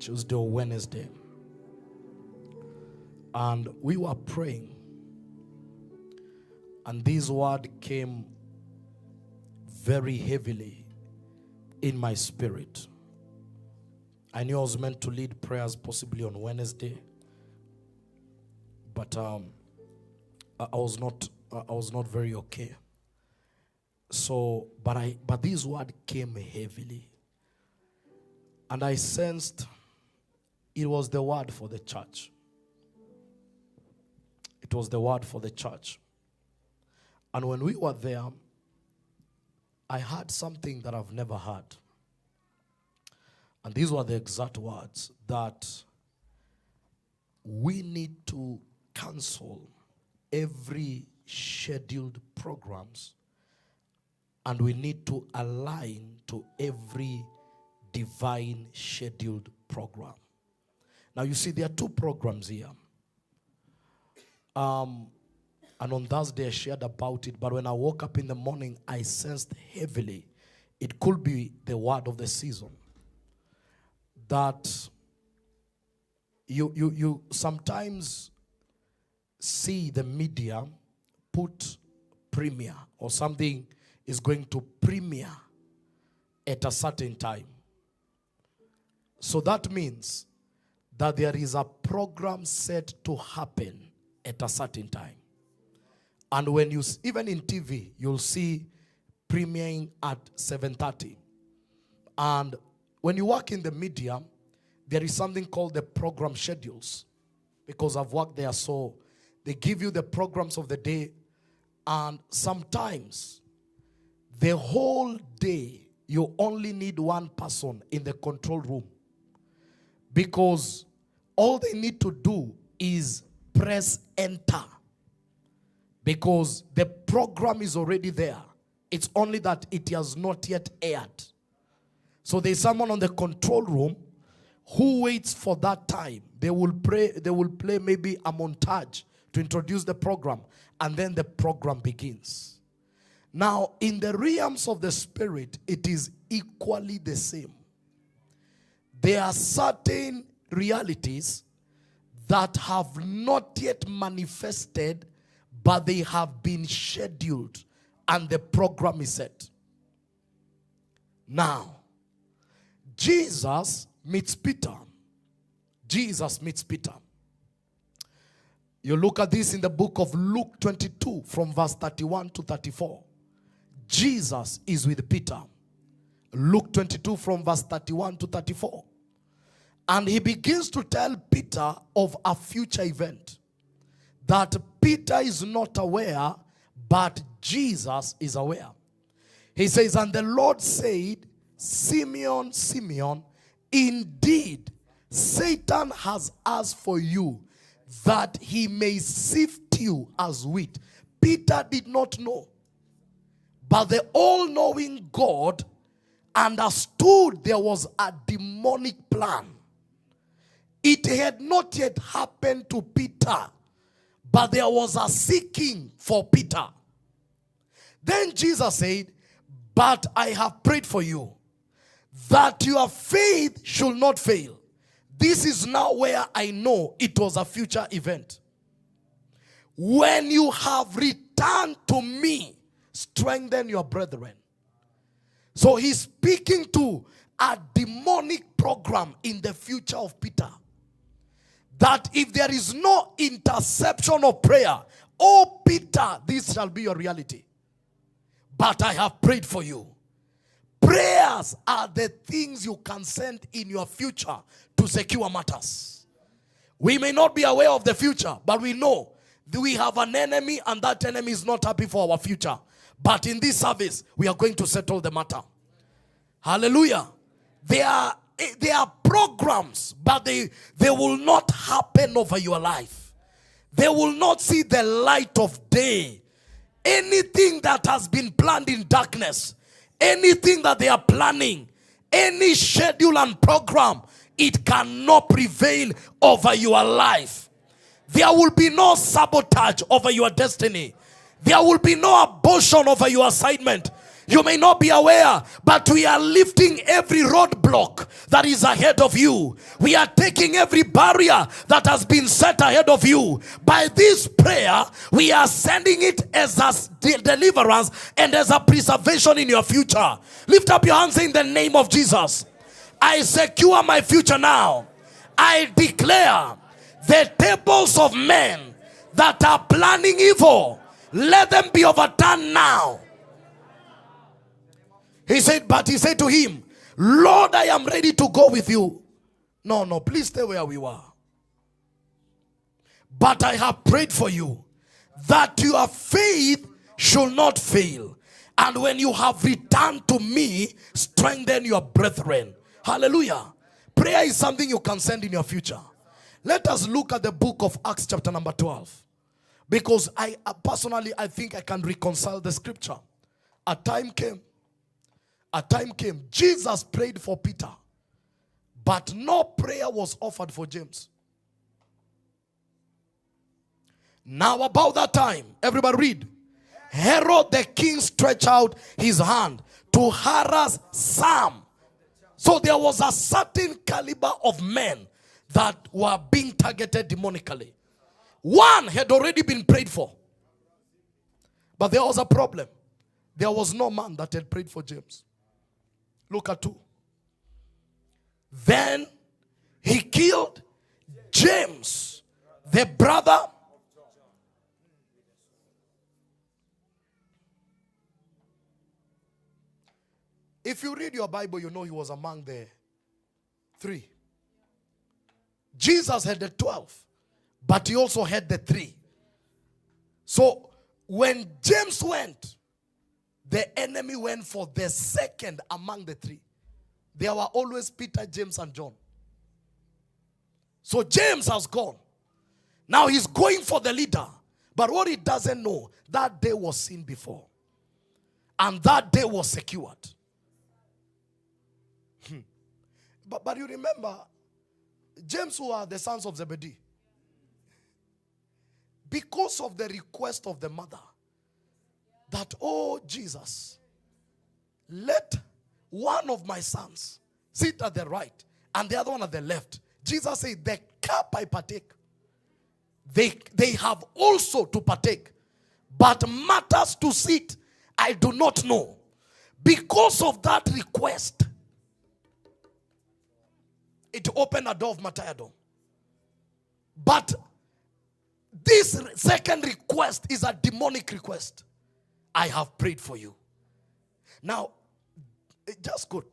Tuesday or Wednesday. And we were praying. And this word came very heavily in my spirit. I knew I was meant to lead prayers possibly on Wednesday. But I was not very okay. So, but this word came heavily. And I sensed it was the word for the church. It was the word for the church. And when we were there, I heard something that I've never heard. And these were the exact words, that we need to cancel every scheduled programs, and we need to align to every divine scheduled program. Now you see, there are two programs here. And on Thursday I shared about it, but when I woke up in the morning, I sensed heavily it could be the word of the season. That you sometimes see the media put premiere, or something is going to premiere at a certain time. So that means that there is a program set to happen at a certain time. And when you, even in TV, you'll see premiering at 7:30. And when you work in the media, there is something called the program schedules. Because I've worked there, so they give you the programs of the day. And sometimes, the whole day, you only need one person in the control room. Because all they need to do is press enter. Because the program is already there. It's only that it has not yet aired. So there's someone on the control room who waits for that time. They will play maybe a montage to introduce the program, and then the program begins. Now, in the realms of the spirit, it is equally the same. There are certain realities that have not yet manifested, but they have been scheduled and the program is set. Now, Jesus meets Peter. Jesus meets Peter. You look at this in the book of Luke 22 from verse 31 to 34. Jesus is with Peter. Luke 22 from verse 31 to 34. And he begins to tell Peter of a future event that Peter is not aware, but Jesus is aware. He says, and the Lord said, Simeon, Simeon, indeed Satan has asked for you that he may sift you as wheat. Peter did not know, but the all-knowing God understood there was a demonic plan. It had not yet happened to Peter, but there was a seeking for Peter. Then Jesus said, but I have prayed for you, that your faith should not fail. This is now where I know it was a future event. When you have returned to me, strengthen your brethren. So he's speaking to a demonic program in the future of Peter. That if there is no interception of prayer, oh Peter, this shall be your reality. But I have prayed for you. Prayers are the things you can send in your future to secure matters. We may not be aware of the future, but we know that we have an enemy, and that enemy is not happy for our future. But in this service, we are going to settle the matter. Hallelujah. There are programs, but they will not happen over your life. They will not see the light of day. Anything that has been planned in darkness, anything that they are planning, any schedule and program, it cannot prevail over your life. There will be no sabotage over your destiny. There will be no abortion over your assignment. You may not be aware, but we are lifting every roadblock that is ahead of you. We are taking every barrier that has been set ahead of you. By this prayer, we are sending it as a deliverance and as a preservation in your future. Lift up your hands in the name of Jesus. I secure my future now. I declare the tables of men that are planning evil, let them be overturned now. He said to him, Lord, I am ready to go with you. No, please stay where we were. But I have prayed for you that your faith should not fail. And when you have returned to me, strengthen your brethren. Hallelujah. Prayer is something you can send in your future. Let us look at the book of Acts chapter number 12. Because I personally think I can reconcile the scripture. A time came, Jesus prayed for Peter, but no prayer was offered for James. Now about that time, everybody read. Herod the king stretched out his hand to harass some. So there was a certain caliber of men that were being targeted demonically. One had already been prayed for. But there was a problem. There was no man that had prayed for James. Look at 2. Then he killed James, the brother. If you read your Bible, you know he was among the 3. Jesus had the 12, but he also had the 3. So when James went, the enemy went for the second among the 3. There were always Peter, James, and John. So James has gone. Now he's going for the leader. But what he doesn't know, that day was seen before. And that day was secured. But you remember, James, who are the sons of Zebedee, because of the request of the mother, that, oh Jesus, let one of my sons sit at the right and the other one at the left. Jesus said, the cup I partake, they have also to partake. But matters to sit, I do not know. Because of that request, it opened a door of martyrdom. But this second request is a demonic request. I have prayed for you. Now, just good.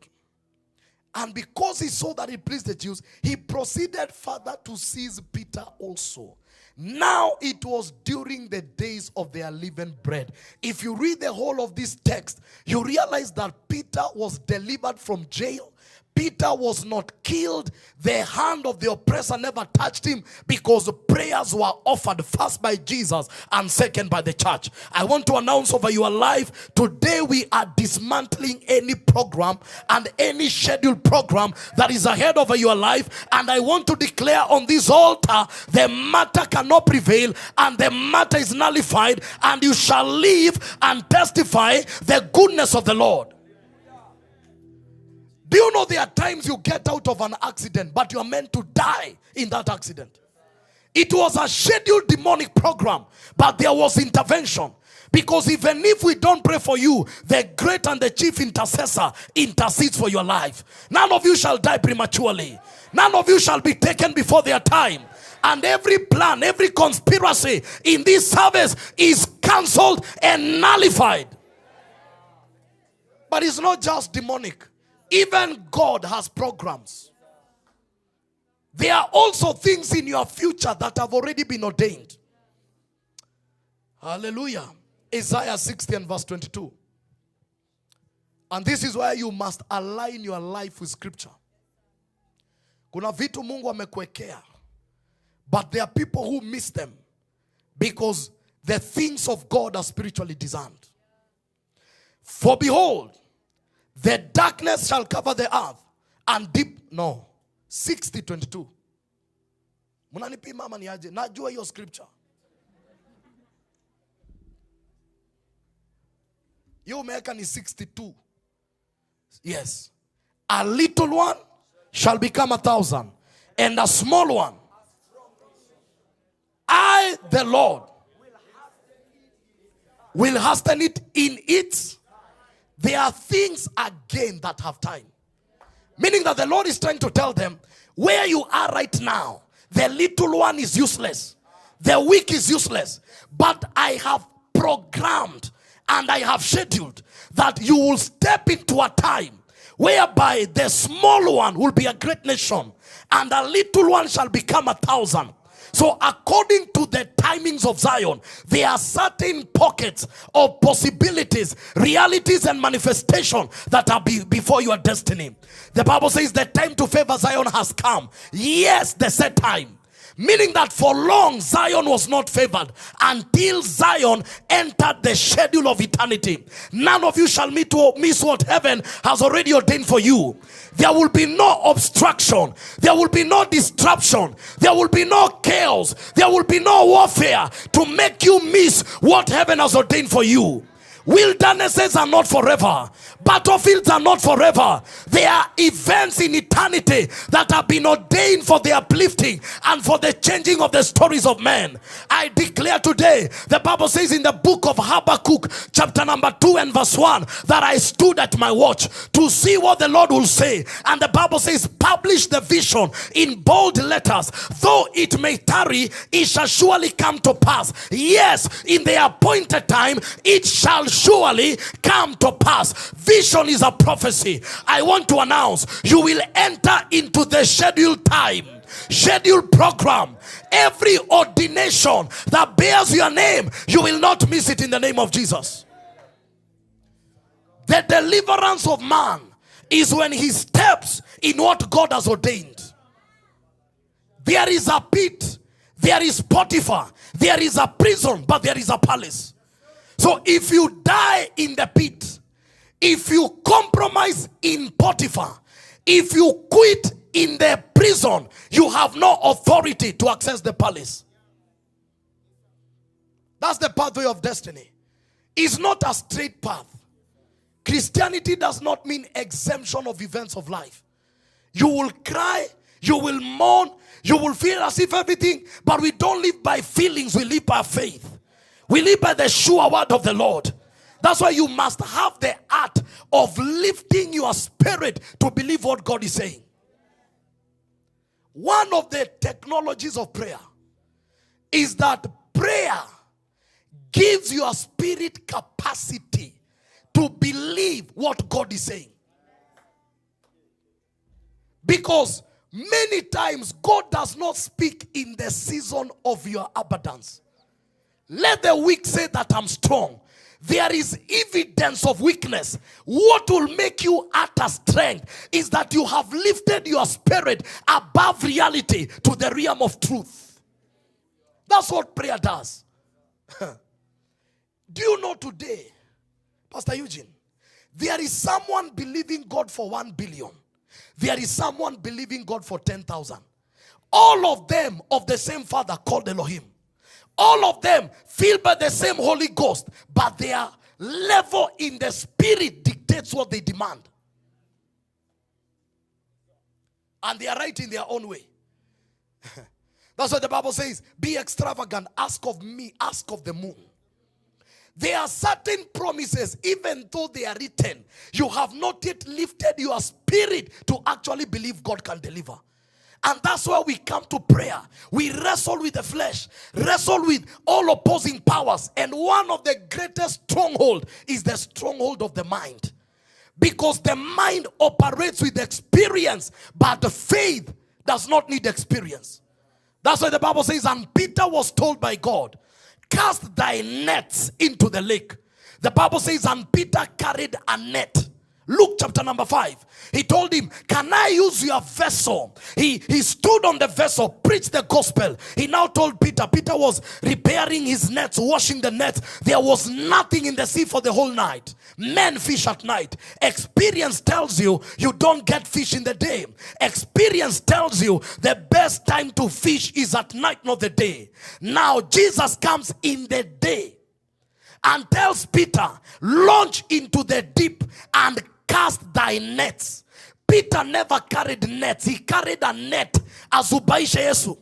And because he saw that it pleased the Jews, he proceeded further to seize Peter also. Now it was during the days of their unleavened bread. If you read the whole of this text, you realize that Peter was delivered from jail. Peter was not killed. The hand of the oppressor never touched him because the prayers were offered first by Jesus and second by the church. I want to announce over your life, today we are dismantling any program and any scheduled program that is ahead over your life. And I want to declare on this altar, the matter cannot prevail and the matter is nullified, and you shall live and testify the goodness of the Lord. Do you know there are times you get out of an accident, but you are meant to die in that accident? It was a scheduled demonic program, but there was intervention. Because even if we don't pray for you, the great and the chief intercessor intercedes for your life. None of you shall die prematurely. None of you shall be taken before their time. And every plan, every conspiracy in this service is cancelled and nullified. But it's not just demonic. Even God has programs. There are also things in your future that have already been ordained. Hallelujah. Isaiah 60 and verse 22. And this is where you must align your life with scripture. Kuna vitu Mungu amekuwekea, but there are people who miss them because the things of God are spiritually designed. For behold, the darkness shall cover the earth and deep. No. 60:22. Munanipi mama ni aje? Najua hiyo scripture. You American is 62. Yes. A little one shall become 1,000, and a small one, I, the Lord, will hasten it in its. There are things again that have time. Meaning that the Lord is trying to tell them, where you are right now, the little one is useless. The weak is useless. But I have programmed and I have scheduled that you will step into a time whereby the small one will be a great nation and a little one shall become 1,000. So according to the timings of Zion, there are certain pockets of possibilities, realities and manifestation that are before your destiny. The Bible says the time to favor Zion has come. Yes, the set time. Meaning that for long Zion was not favored until Zion entered the schedule of eternity. None of you shall miss what heaven has already ordained for you. There will be no obstruction. There will be no disruption. There will be no chaos. There will be no warfare to make you miss what heaven has ordained for you. Wildernesses are not forever. Battlefields are not forever. There are events in eternity that have been ordained for the uplifting and for the changing of the stories of men. I declare today, the Bible says in the book of Habakkuk, chapter number 2 and verse 1, that I stood at my watch to see what the Lord will say. And the Bible says, publish the vision in bold letters. Though it may tarry, it shall surely come to pass. Yes, in the appointed time, it shall surely come to pass. Vision is a prophecy. I want to announce, you will enter into the scheduled time, scheduled program. Every ordination that bears your name, you will not miss it in the name of Jesus. The deliverance of man is when he steps in what God has ordained. There is a pit, there is Potiphar, there is a prison, but there is a palace. So if you die in the pit, if you compromise in Potiphar, if you quit in the prison, you have no authority to access the palace. That's the pathway of destiny. It's not a straight path. Christianity does not mean exemption of events of life. You will cry, you will mourn, you will feel as if everything, but we don't live by feelings, we live by faith. We live by the sure word of the Lord. That's why you must have the art of lifting your spirit to believe what God is saying. One of the technologies of prayer is that prayer gives your spirit capacity to believe what God is saying. Because many times God does not speak in the season of your abundance. Let the weak say that I'm strong. There is evidence of weakness. What will make you utter strength is that you have lifted your spirit above reality to the realm of truth. That's what prayer does. Do you know today, Pastor Eugene, there is someone believing God for 1 billion. There is someone believing God for 10,000. All of them of the same Father called Elohim. All of them filled by the same Holy Ghost, but their level in the spirit dictates what they demand. And they are right in their own way. That's what the Bible says. Be extravagant. Ask of me. Ask of the moon. There are certain promises, even though they are written, you have not yet lifted your spirit to actually believe God can deliver. And that's why we come to prayer. We wrestle with the flesh, wrestle with all opposing powers. And one of the greatest stronghold is the stronghold of the mind. Because the mind operates with experience, but the faith does not need experience. That's why the Bible says, and Peter was told by God, cast thy nets into the lake. The Bible says, and Peter carried a net. Luke chapter number 5. He told him, can I use your vessel? He stood on the vessel, preached the gospel. He now told Peter. Peter was repairing his nets, washing the nets. There was nothing in the sea for the whole night. Men fish at night. Experience tells you, you don't get fish in the day. Experience tells you the best time to fish is at night, not the day. Now Jesus comes in the day. and tells Peter, launch into the deep and cast thy nets. Peter never carried nets. He carried a net. Azubaisha Yesu.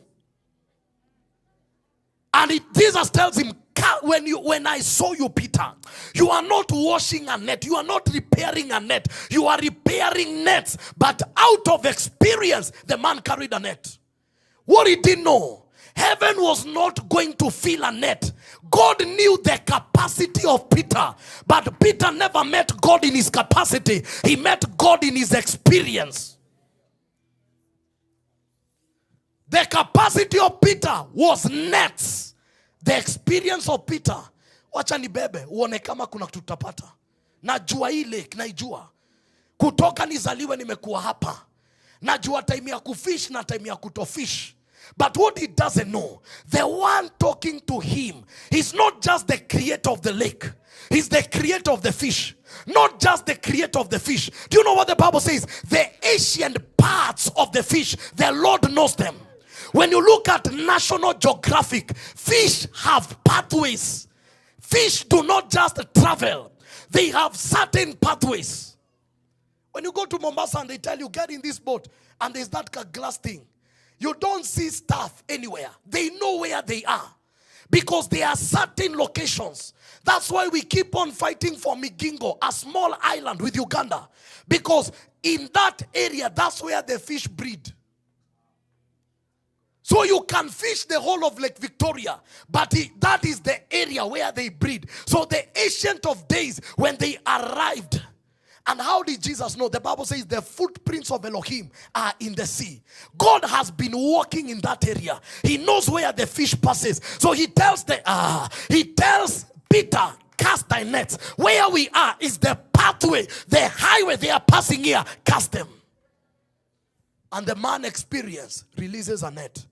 And Jesus tells him, when I saw you, Peter, you are not washing a net. You are not repairing a net. You are repairing nets. But out of experience, the man carried a net. What he didn't know, heaven was not going to fill a net. God knew the capacity of Peter. But Peter never met God in his capacity. He met God in his experience. The capacity of Peter was nets. The experience of Peter, wacha nibebe, uone kama kuna tutapata. Najua hii lake, naijua. Kutoka nizaliwe nimekuwa hapa. Najua time ya kufish na time ya kutofish. But what he doesn't know, the one talking to him, he's not just the creator of the lake. He's the creator of the fish. Not just the creator of the fish. Do you know what the Bible says? The ancient parts of the fish, the Lord knows them. When you look at National Geographic, fish have pathways. Fish do not just travel. They have certain pathways. When you go to Mombasa and they tell you, get in this boat, and there's that glass thing. You don't see stuff anywhere. They know where they are. Because there are certain locations. That's why we keep on fighting for Migingo, a small island with Uganda. Because in that area, that's where the fish breed. So you can fish the whole of Lake Victoria, but that is the area where they breed. So the Ancient of Days, when they arrived, and how did Jesus know? The Bible says the footprints of Elohim are in the sea. God has been walking in that area. He knows where the fish passes. So he tells Peter, cast thy nets. Where we are is the pathway, the highway they are passing here. Cast them. And the man releases a net.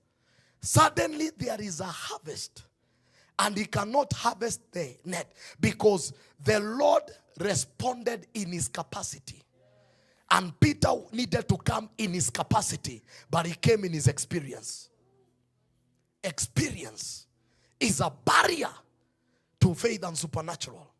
Suddenly there is a harvest. And he cannot harvest the net because the Lord responded in his capacity. And Peter needed to come in his capacity, but he came in his experience. Experience is a barrier to faith and supernatural.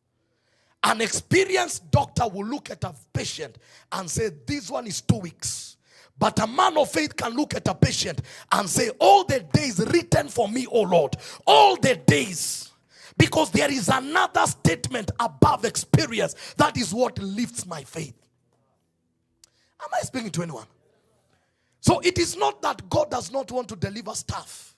An experienced doctor will look at a patient and say, this one is 2 weeks. But a man of faith can look at a patient and say, all the days written for me, O Lord, all the days. Because there is another statement above experience. That is what lifts my faith. Am I speaking to anyone? So it is not that God does not want to deliver stuff.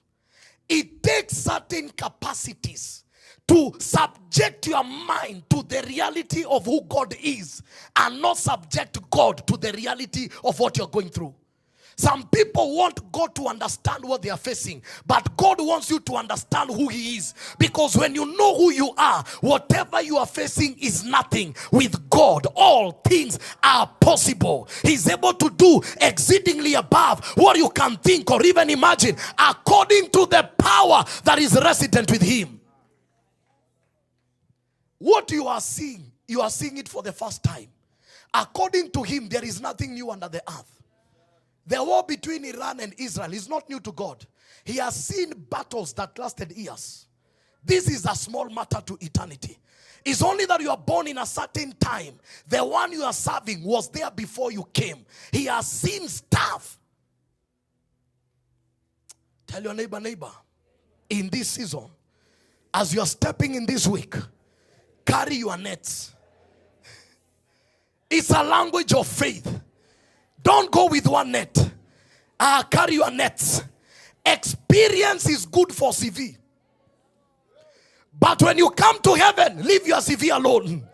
It takes certain capacities to subject your mind to the reality of who God is and not subject God to the reality of what you're going through. Some people want God to understand what they are facing, but God wants you to understand who he is. Because when you know who you are, whatever you are facing is nothing. With God, all things are possible. He's able to do exceedingly above what you can think or even imagine, according to the power that is resident with him. What you are seeing it for the first time. According to him, there is nothing new under the earth. The war between Iran and Israel is not new to God. He has seen battles that lasted years. This is a small matter to eternity. It's only that you are born in a certain time. The one you are serving was there before you came. He has seen stuff. Tell your neighbor, in this season, as you are stepping in this week, carry your nets. It's a language of faith. Don't go with one net. Carry your nets. Experience is good for CV. But when you come to heaven, leave your CV alone.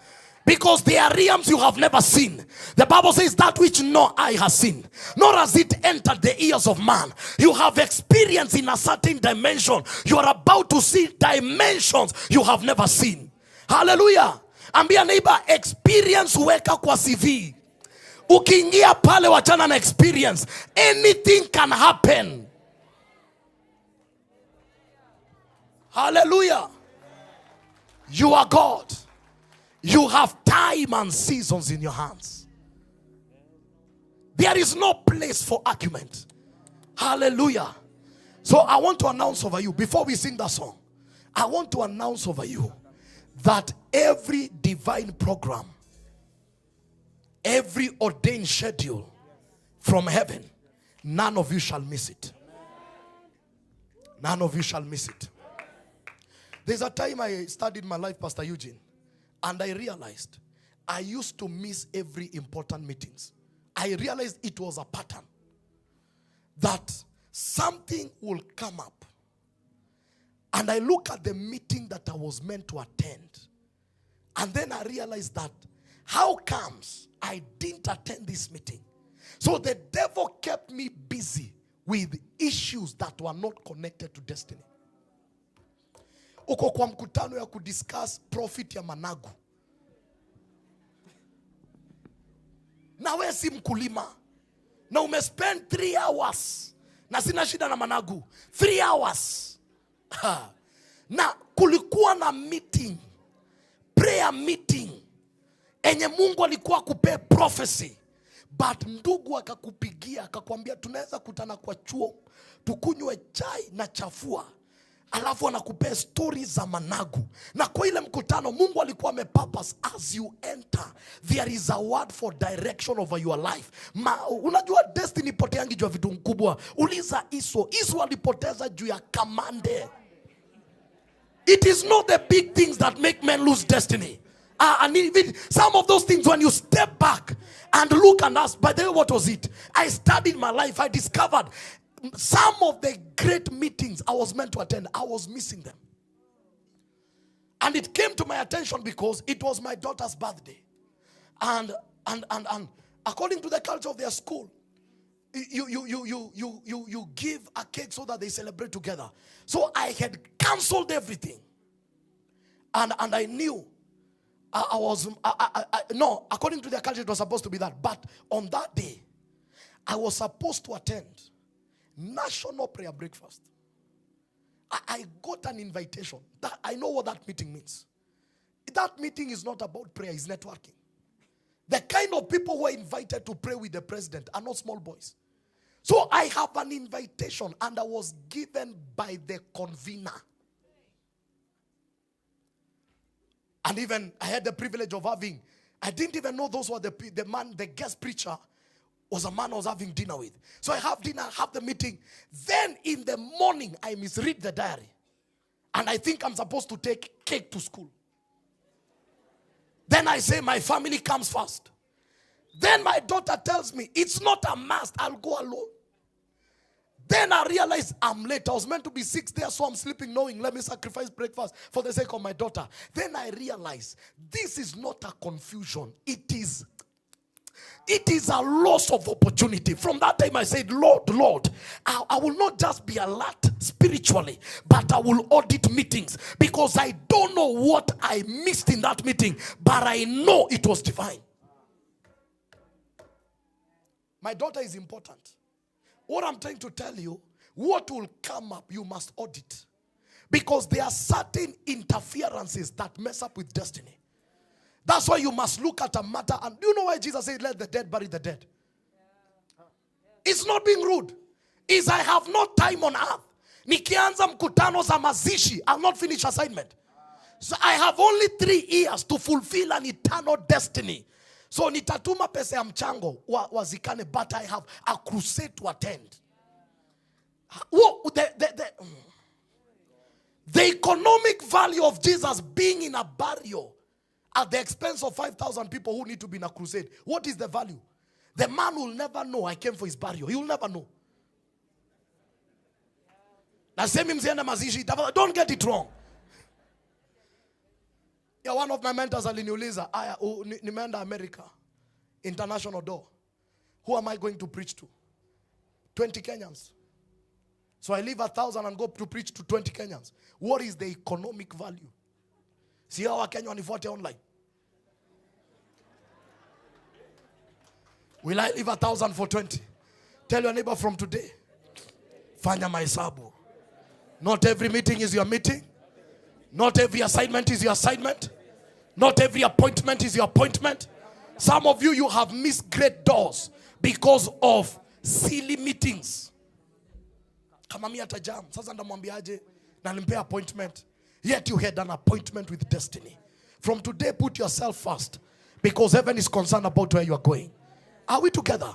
Because there are realms you have never seen. The Bible says that which no eye has seen, nor has it entered the ears of man. You have experience in a certain dimension. You are about to see dimensions you have never seen. Hallelujah. Ambia neighbor, experience weka kwa CV. Ukiingia pale wachana na experience. Anything can happen. Hallelujah. You are God. You have time and seasons in your hands. There is no place for argument. Hallelujah. So I want to announce over you, before we sing that song, I want to announce over you that every divine program, every ordained schedule from heaven, none of you shall miss it. None of you shall miss it. There's a time I studied my life, Pastor Eugene, and I realized I used to miss every important meetings. I realized it was a pattern. That something will come up. And I look at the meeting that I was meant to attend. And then I realized that how comes I didn't attend this meeting? So the devil kept me busy with issues that were not connected to destiny. Uko kwa mkutano ya kudiscuss profit ya managu. Na wewe si mkulima. Na umespend 3 hours. Na sina shida na managu. 3 hours. Na kulikuwa na meeting. Prayer meeting. Enye Mungu alikuwa kupe prophecy. But ndugu akakupigia akakwambia tunaweza kutana kwa chuo tukunywe chai na chafua. Alafu anakupea stories za managu. Na kwa ile mkutano Mungu alikuwa amepurpose as you enter there is a word for direction over your life. Unajua destiny poteangi juu ya vitu mkubwa. Uliza Iso alipoteza juu ya kamande. It is not the big things that make men lose destiny. And even some of those things, when you step back and look and ask, by the way, what was it? I studied my life. I discovered some of the great meetings I was meant to attend, I was missing them. And it came to my attention because it was my daughter's birthday. And according to the culture of their school, you give a cake so that they celebrate together. So I had cancelled everything. And I knew no, according to their culture it was supposed to be that. But on that day, I was supposed to attend National Prayer Breakfast. I got an invitation. I know what that meeting means. That meeting is not about prayer, it's networking. The kind of people who are invited to pray with the president are not small boys. So I have an invitation and I was given by the convener. And even I had the privilege of having, I didn't even know those were the guest preacher was a man I was having dinner with. So I have dinner, have the meeting. Then in the morning, I misread the diary. And I think I'm supposed to take cake to school. Then I say my family comes first. Then my daughter tells me, it's not a must, I'll go alone. Then I realized I'm late. I was meant to be 6 there, so I'm sleeping knowing, let me sacrifice breakfast for the sake of my daughter. Then I realized this is not a confusion. It is a loss of opportunity. From that time I said, Lord, I will not just be alert spiritually, but I will audit meetings. Because I don't know what I missed in that meeting, but I know it was divine. My daughter is important. What I'm trying to tell you, what will come up, you must audit. Because there are certain interferences that mess up with destiny. That's why you must look at a matter. And do you know why Jesus said, let the dead bury the dead? It's not being rude. It's I have no time on earth. Nikianza mkutano za mazishi, I'll not finish assignment. So I have only 3 years to fulfill an eternal destiny. So nitatuma pesa ya mchango wazikane, but I have a crusade to attend. The economic value of Jesus being in a burial at the expense of 5,000 people who need to be in a crusade. What is the value? The man will never know I came for his burial. He will never know. Don't get it wrong. Yeah, one of my mentors aliniuliza, nimeenda America, international door. Who am I going to preach to? 20 Kenyans. So I leave 1,000 and go to preach to 20 Kenyans. What is the economic value? See how a Kenyan wanifuate online? Will I leave 1,000 for 20? Tell your neighbor from today, fanya mahesabu. Not every meeting is your meeting. Not every assignment is your assignment. Not every appointment is your appointment. Some of you have missed great doors because of silly meetings. Kama mimi atajam, sasa ndamwambiaje na nimpea appointment. Yet you had an appointment with destiny. From today, put yourself first, because heaven is concerned about where you are going. Are we together?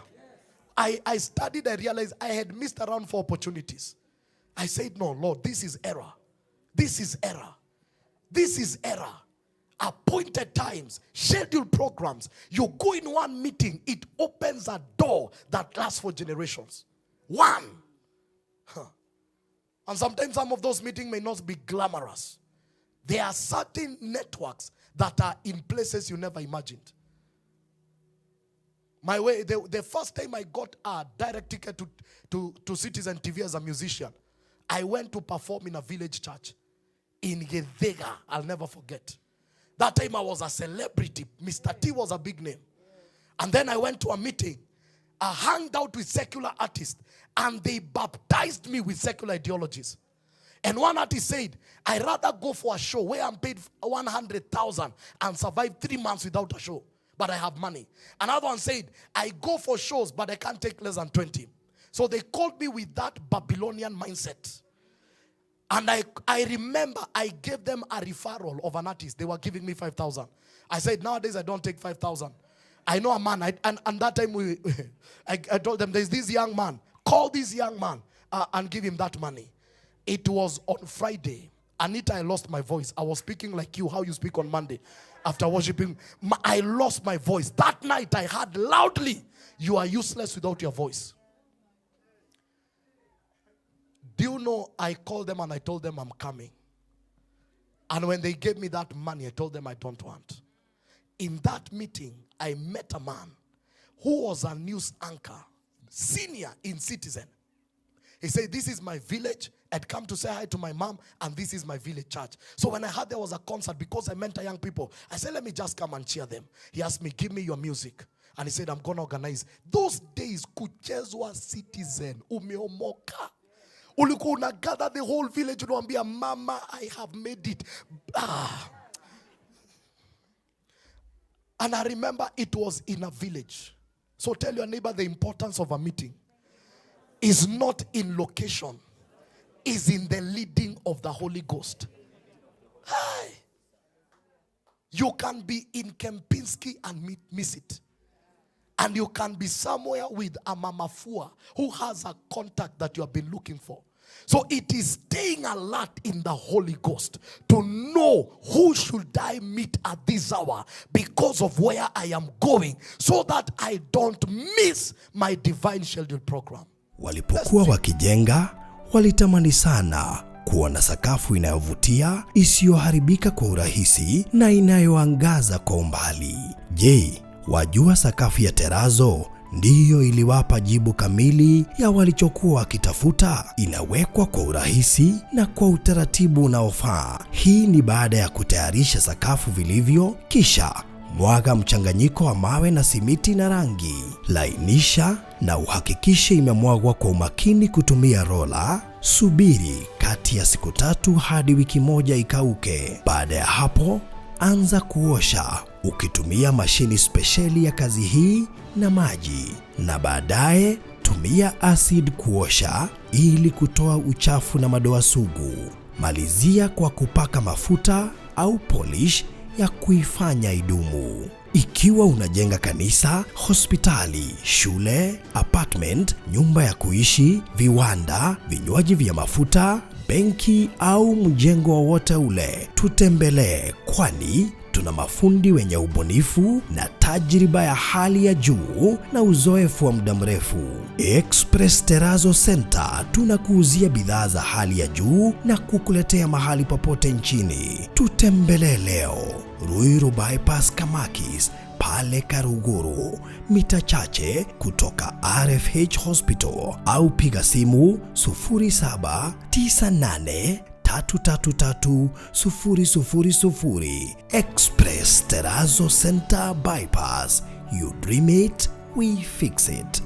I studied, I realized I had missed around 4 opportunities. I said, no, Lord, this is error. This is error. This is error. Appointed times, scheduled programs. You go in one meeting, it opens a door that lasts for generations. One. And sometimes some of those meetings may not be glamorous. There are certain networks that are in places you never imagined. The first time I got a direct ticket to Citizen TV as a musician, I went to perform in a village church in Gethega. I'll never forget. That time I was a celebrity. Mr. T was a big name. And then I went to a meeting. I hung out with secular artists, and they baptized me with secular ideologies. And one artist said, I'd rather go for a show where I'm paid 100,000 and survive 3 months without a show, but I have money. Another one said, I go for shows, but I can't take less than 20. So they called me with that Babylonian mindset. And I remember I gave them a referral of an artist. They were giving me 5,000. I said, nowadays I don't take 5,000. I know a man, and that time I told them, there's this young man. Call this young man and give him that money. It was on Friday. Anita, I lost my voice. I was speaking like you, how you speak on Monday. After worshiping, I lost my voice. That night I heard loudly, you are useless without your voice. Do you know, I called them and I told them I'm coming. And when they gave me that money, I told them I don't want. In that meeting, I met a man who was a news anchor, senior in Citizen. He said, this is my village. I'd come to say hi to my mom, and this is my village church. So when I heard there was a concert, because I mentor young people, I said, let me just come and cheer them. He asked me, give me your music. And he said, I'm going to organize. Those days, kuchezwa Citizen, umeomoka. Ulikuwa unagather the whole village, unaambia, mama, I have made it. And I remember it was in a village. So tell your neighbor the importance of a meeting is not in location, is in the leading of the Holy Ghost. Hi. You can be in Kempinski and miss it. And you can be somewhere with a Mama Fua who has a contact that you have been looking for. So it is staying alert in the Holy Ghost to know who should I meet at this hour because of where I am going, so that I don't miss my divine scheduled program. Walipokuwa wakijenga, walitamani sana kuona sakafu inayovutia, isiyoharibika kwa urahisi na inayoangaza kwa umbali. Je, wajua sakafu ya terazo ndiyo iliwapa jibu kamili ya walichokuwa wakitafuta? Inawekwa kwa urahisi na kwa utaratibu unaofaa. Hii ni baada ya kutayarisha sakafu vilivyo, kisha mwaga mchanganyiko wa mawe na simiti na rangi. Lainisha na uhakikishe imemwagwa kwa umakini kutumia rola. Subiri kati ya siku 3 hadi wiki 1 ikauke. Baada ya hapo, anza kuosha ukitumia mashini spesheli ya kazi hii na maji, na baadaye tumia acid kuosha ili kutoa uchafu na madoa sugu. Malizia kwa kupaka mafuta au polish ya kuifanya idumu. Ikiwa unajenga kanisa, hospitali, shule, apartment, nyumba ya kuishi, viwanda, vinywaji vya mafuta, benki au mjengo wowote ule, tutembelee, kwani tuna mafundi wenye ubunifu na tajriba ya hali ya juu na uzoefu wa muda mrefu. Express Terazo Center tunakuuzia bidhaa za hali ya juu na kukuletea mahali popote nchini. Tutembelee leo, Ruiru Bypass Kamakis, pale Karuguru, mita chache kutoka RFH Hospital, au piga simu 0798 333 Express Terazo Center Bypass. You dream it, we fix it.